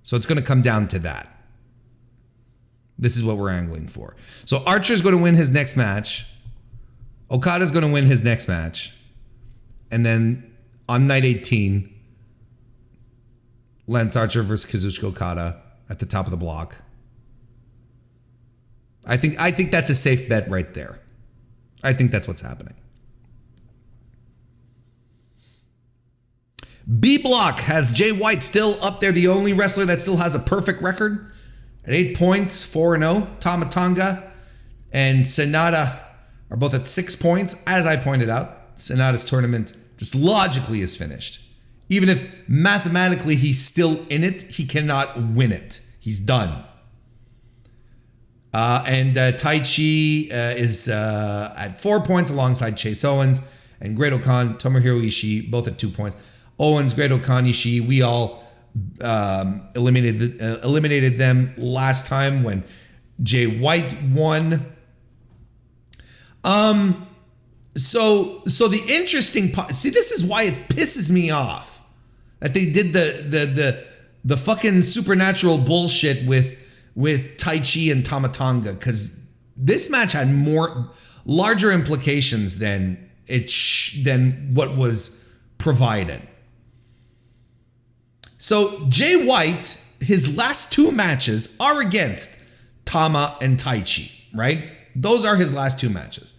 Speaker 1: So it's going to come down to that. This is what we're angling for. So Archer's going to win his next match. Okada's going to win his next match. And then on night 18, Lance Archer versus Kazuchika Okada at the top of the block. I think that's a safe bet right there. I think that's what's happening. B block has Jay White still up there, the only wrestler that still has a perfect record at 8 points, 4-0. Tonga and SANADA are both at 6 points. As I pointed out, SANADA's tournament just logically is finished. Even if mathematically he's still in it, he cannot win it. He's done. And Taichi is at 4 points alongside Chase Owens and Great-O-Khan, Tomohiro Ishii, both at 2 points. Owens, Great-O-Khan, Ishii, we all eliminated them last time when Jay White won. So the interesting part, see, this is why it pisses me off that they did the fucking supernatural bullshit with Taichi and Tonga, because this match had larger implications than what was provided. So Jay White, his last 2 matches are against Tama and Taichi, right? Those are his last 2 matches.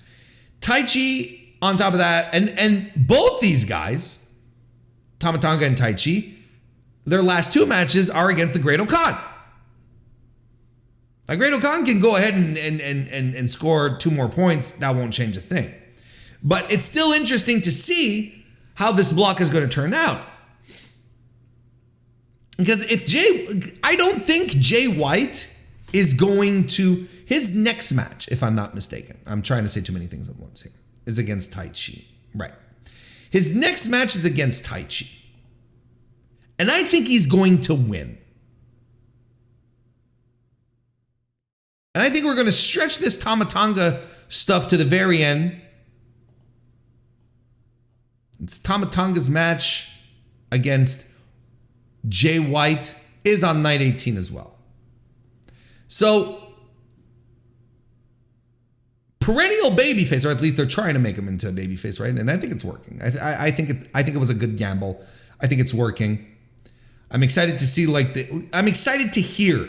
Speaker 1: Taichi on top of that, and both these guys, Tonga and Taichi, their last 2 matches are against the Great-O-Khan. Now, Great-O-Khan can go ahead and score 2 more points. That won't change a thing. But it's still interesting to see how this block is going to turn out. Because I don't think Jay White is going to, his next match, if I'm not mistaken, I'm trying to say too many things at once here, is against Taichi. Right. His next match is against Taichi. And I think he's going to win. And I think we're going to stretch this Tonga stuff to the very end. It's Tonga's match against Jay White is on night 18 as well. So, perennial babyface, or at least they're trying to make him into a babyface, right? And I think it's working. I think it was a good gamble. I think it's working. I'm excited to see I'm excited to hear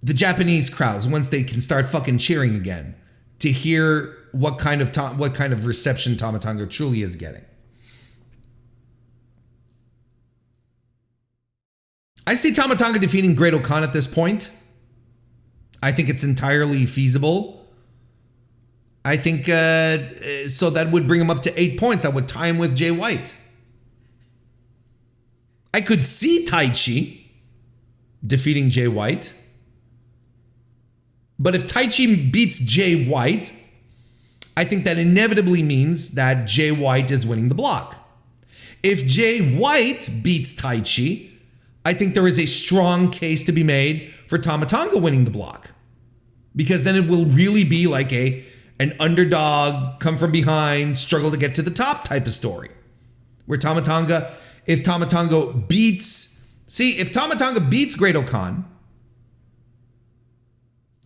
Speaker 1: the Japanese crowds once they can start fucking cheering again, to hear what kind of reception Tonga truly is getting. I see Tonga defeating Great-O-Khan at this point. I think it's entirely feasible. I think so that would bring him up to 8 points. That would tie him with Jay White. I could see Taichi defeating Jay White. But if Taichi beats Jay White, I think that inevitably means that Jay White is winning the block. If Jay White beats Taichi, I think there is a strong case to be made for Tonga winning the block. Because then it will really be like an underdog, come from behind, struggle to get to the top type of story. Where if Tonga beats Great-O-Khan,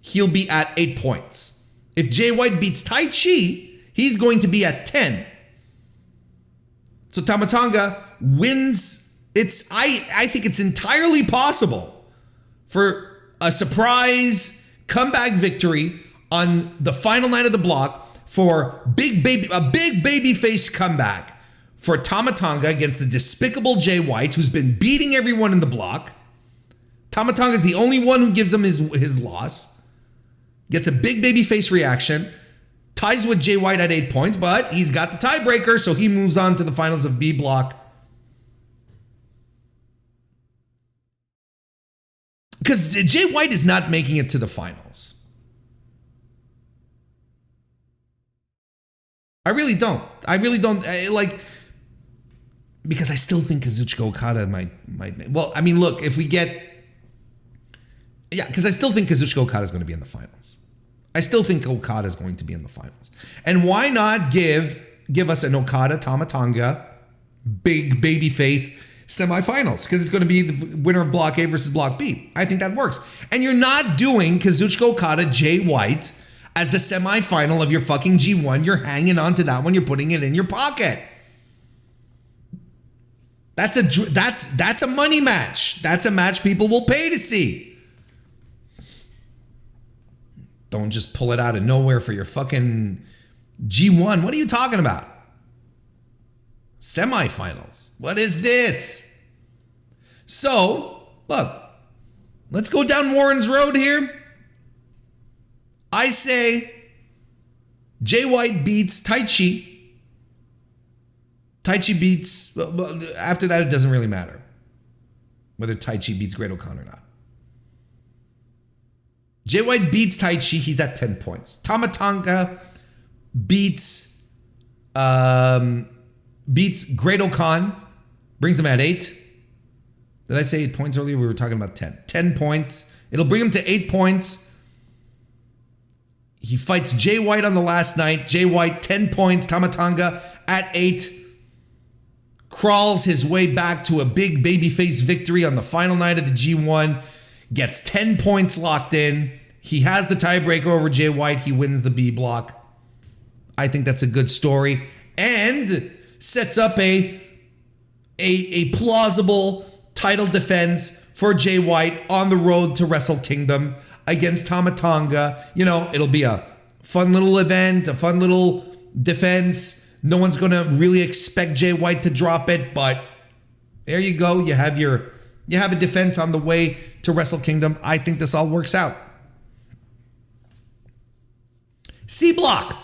Speaker 1: he'll be at 8 points. If Jay White beats Taichi, he's going to be at 10. So Tonga wins. I think it's entirely possible for a surprise comeback victory on the final night of the block for a big baby face comeback for Tonga against the despicable Jay White, who's been beating everyone in the block. Tonga is the only one who gives him his loss. Gets a big baby face reaction. Ties with Jay White at 8 points, but he's got the tiebreaker, so he moves on to the finals of B block. because Jay White is not making it to the finals. I really don't. Because I still think Kazuchika Okada might. Well, I mean, look, if we get, because I still think Kazuchika Okada is going to be in the finals. I still think Okada is going to be in the finals. And why not give us an Okada Tama Tonga big baby face semifinals? Because it's going to be the winner of Block A versus Block B. I think that works. And you're not doing Kazuchika Okada Jay White as the semifinal of your fucking G1. You're hanging on to that one. You're putting it in your pocket. That's a money match. That's a match people will pay to see. Don't just pull it out of nowhere for your fucking G1. What are you talking about? Semifinals. What is this? So, look, let's go down Warren's road here. I say Jay White beats Taichi. Taichi beats, after that, it doesn't really matter whether Taichi beats Great O'Connor or not. Jay White beats Taichi, he's at 10 points. Tama Tonga beats Great O'Con, brings him at 8. Did I say 8 points earlier? We were talking about 10. 10 points. It'll bring him to 8 points. He fights Jay White on the last night. Jay White, 10 points. Tama Tonga at 8. Crawls his way back to a big babyface victory on the final night of the G1. Gets 10 points locked in. He has the tiebreaker over Jay White. He wins the B block. I think that's a good story. And sets up a plausible title defense for Jay White on the road to Wrestle Kingdom against Tama Tonga. You know, it'll be a fun little event, a fun little defense. No one's going to really expect Jay White to drop it, but there you go. You have a defense on the way to Wrestle Kingdom. I think this all works out. C block.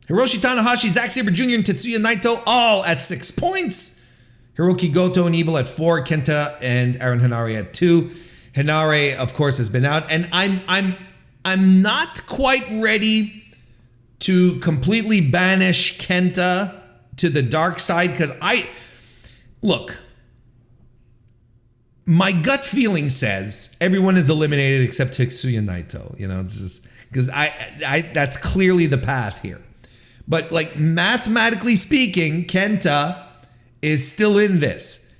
Speaker 1: Hiroshi Tanahashi, Zack Sabre Jr., and Tetsuya Naito all at 6 points. Hiroki Goto and Evil at 4. Kenta and Aaron Henare at 2. Henare, of course, has been out, and I'm not quite ready to completely banish Kenta to the dark side, because look, my gut feeling says everyone is eliminated except Tetsuya Naito. You know, it's just because I that's clearly the path here. But like mathematically speaking, Kenta is still in this.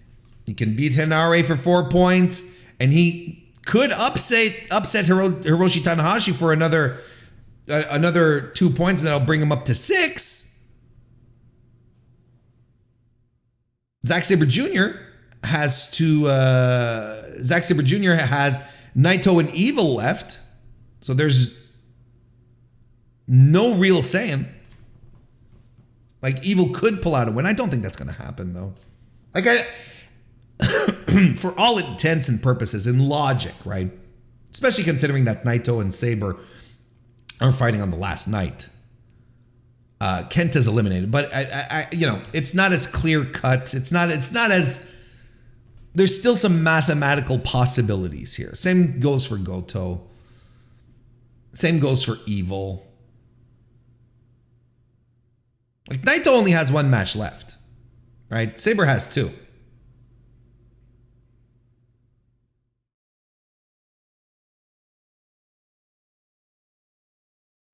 Speaker 1: He can beat Henare for 4 points, and he could upset Hiroshi Tanahashi for another 2 points, and that'll bring him up to 6. Zack Sabre Jr. has Naito and Evil left, so there's no real saying. Like, Evil could pull out a win. I don't think that's going to happen, though. Like, for all intents and purposes, in logic, right? Especially considering that Naito and Sabre are fighting on the last night. Kenta's eliminated, but it's not as clear cut. It's not as. There's still some mathematical possibilities here. Same goes for Goto. Same goes for Evil. Like, Naito only has 1 match left, right? Sabre has 2.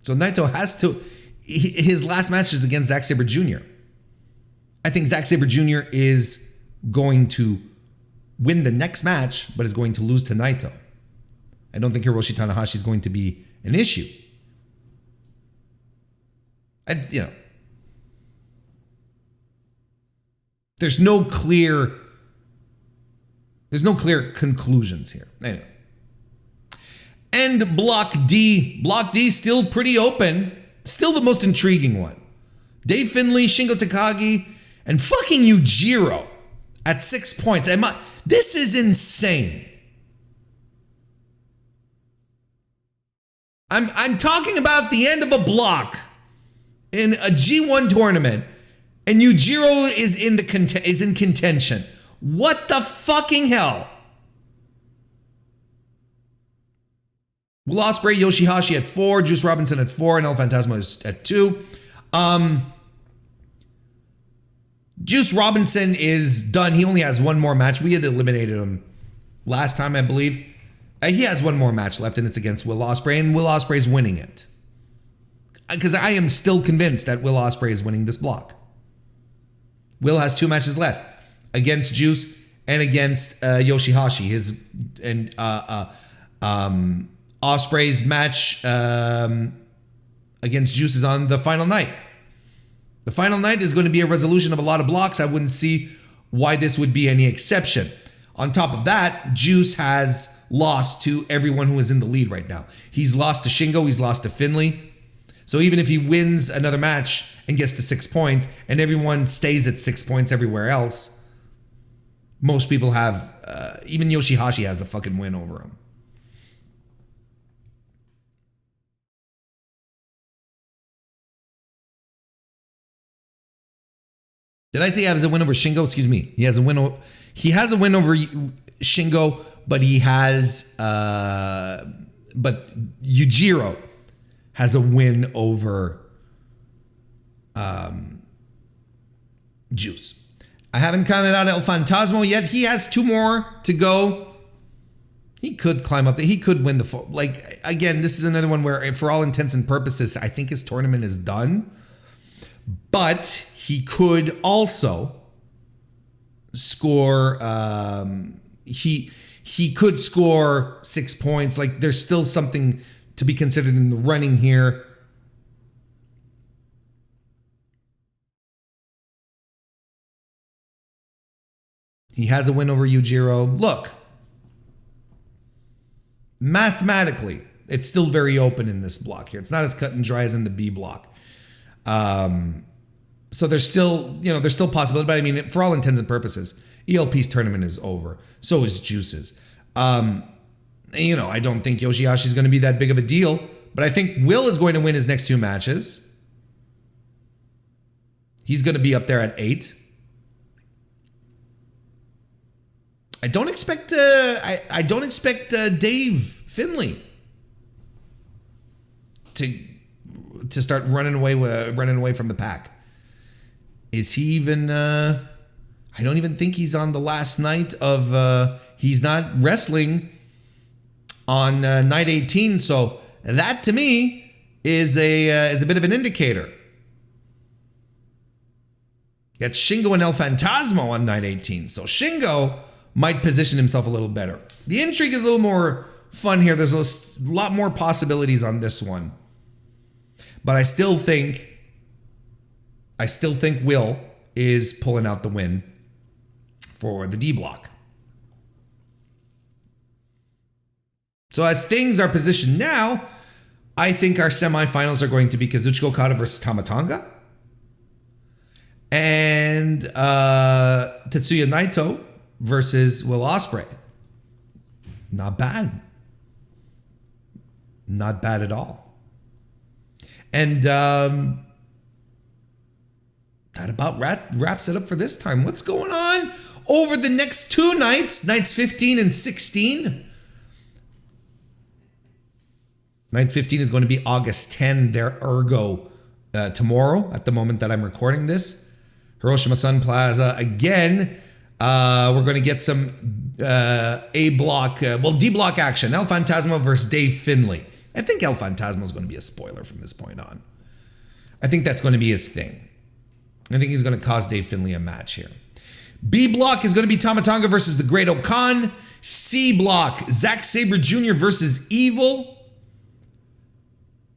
Speaker 1: So Naito has to. His last match is against Zack Sabre Jr. I think Zack Sabre Jr. is going to win the next match, but is going to lose to Naito. I don't think Hiroshi Tanahashi is going to be an issue. There's no clear conclusions here. Anyway. And Block D. Block D still pretty open. Still the most intriguing one. Dave Finlay, Shingo Takagi, and fucking Yujiro at 6 points. This is insane. I'm talking about the end of a block in a G1 tournament, and Yujiro is in contention. What the fucking hell? Will Ospreay, YOSHI-HASHI at 4, Juice Robinson at 4, and El Phantasmo is at 2. Juice Robinson is done. He only has one more match. We had eliminated him last time, I believe. He has one more match left, and it's against Will Ospreay, and Will Ospreay's winning it. Because I am still convinced that Will Ospreay is winning this block. Will has 2 matches left against Juice and against YOSHI-HASHI. Ospreay's match against Juice is on the final night. The final night is going to be a resolution of a lot of blocks. I wouldn't see why this would be any exception. On top of that, Juice has lost to everyone who is in the lead right now. He's lost to Shingo. He's lost to Finlay. So even if he wins another match and gets to 6 points and everyone stays at 6 points everywhere else, most people have, even YOSHI-HASHI has the fucking win over him. Did I say he has a win over Shingo? Excuse me. He has a win over Shingo, but he has but Yujiro has a win over Juice. I haven't counted out El Phantasmo yet. He has 2 more to go. He could climb up. He could win the... Like, again, this is another one where, for all intents and purposes, I think his tournament is done. But he could also score... He could score 6 points. Like, there's still something to be considered in the running here. He has a win over Yujiro. Look, mathematically, it's still very open in this block here. It's not as cut and dry as in the B block. So there's still, there's still possibility. But I mean, for all intents and purposes, ELP's tournament is over. So is Juice's. I don't think YOSHI-HASHI is going to be that big of a deal. But I think Will is going to win his next 2 matches. He's going to be up there at 8. I don't expect Dave Finlay to start running away from the pack. Is he even? I don't even think he's on the last night of. He's not wrestling on night 18, so that to me is a bit of an indicator. Got Shingo and El Phantasmo on night 18, so Shingo might position himself a little better. The intrigue is a little more fun here. There's a lot more possibilities on this one. But I still think Will is pulling out the win for the D block. So as things are positioned now, I think our semifinals are going to be Kazuchika Okada versus Tonga. And Tetsuya Naito versus Will Ospreay. Not bad. Not bad at all. And that about wraps it up for this time. What's going on over the next 2 nights? Nights 15 and 16. Night 15 is going to be August 10. There, ergo, tomorrow at the moment that I'm recording this. Hiroshima Sun Plaza again. We're going to get some A block, D block action. El Phantasmo versus Dave Finlay. I think El Phantasmo is going to be a spoiler from this point on. I think that's going to be his thing. I think he's going to cause Dave Finlay a match here. B block is going to be Tama Tonga versus the Great Okan. C block, Zack Sabre Jr. versus Evil.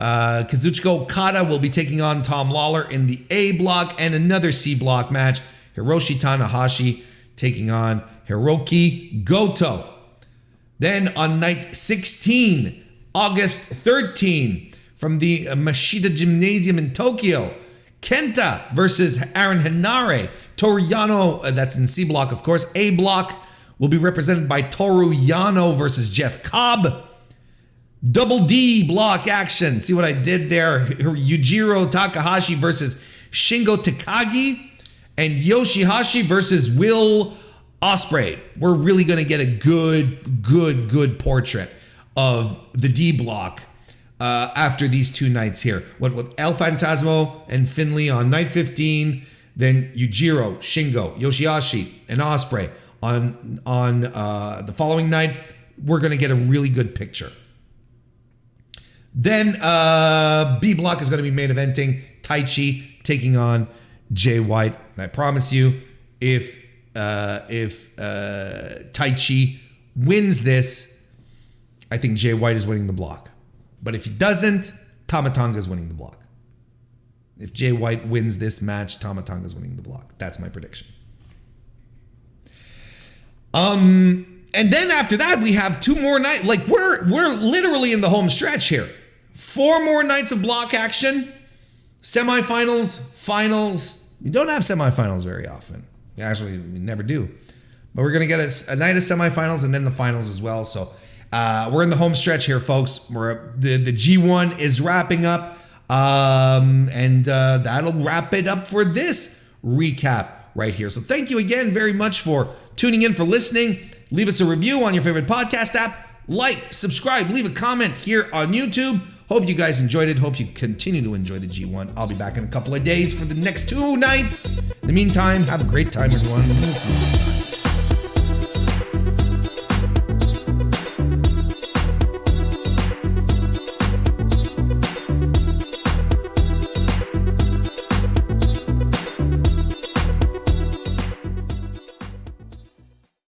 Speaker 1: Kazuchika Okada will be taking on Tom Lawlor in the A block, and another C block match. Hiroshi Tanahashi taking on Hiroki Goto. Then on night 16, August 13, from the Mashita Gymnasium in Tokyo, Kenta versus Aaron Henare. Toru Yano, that's in C block, of course. A block will be represented by Toru Yano versus Jeff Cobb. Double D block action. See what I did there? Yujiro Takahashi versus Shingo Takagi. And YOSHI-HASHI versus Will Ospreay. We're really going to get a good portrait of the D block after these 2 nights here. With El Phantasmo and Finley on night 15, then Yujiro, Shingo, YOSHI-HASHI, and Ospreay on the following night. We're going to get a really good picture. Then B block is going to be main eventing Taichi taking on Jay White. And I promise you, if Taichi wins this, I think Jay White is winning the block. But if he doesn't, Tonga is winning the block. If Jay White wins this match, Tonga is winning the block. That's my prediction. And then after that, we have 2 more nights. Like we're literally in the home stretch here. 4 more nights of block action. Semifinals, finals. We don't have semifinals very often. We never do. But we're going to get a night of semifinals and then the finals as well. So we're in the home stretch here, folks. The G1 is wrapping up. And that'll wrap it up for this recap right here. So thank you again very much for tuning in, for listening. Leave us a review on your favorite podcast app. Like, subscribe, leave a comment here on YouTube. Hope you guys enjoyed it. Hope you continue to enjoy the G1. I'll be back in a couple of days for the next 2 nights. In the meantime, have a great time, everyone. We'll see you next time.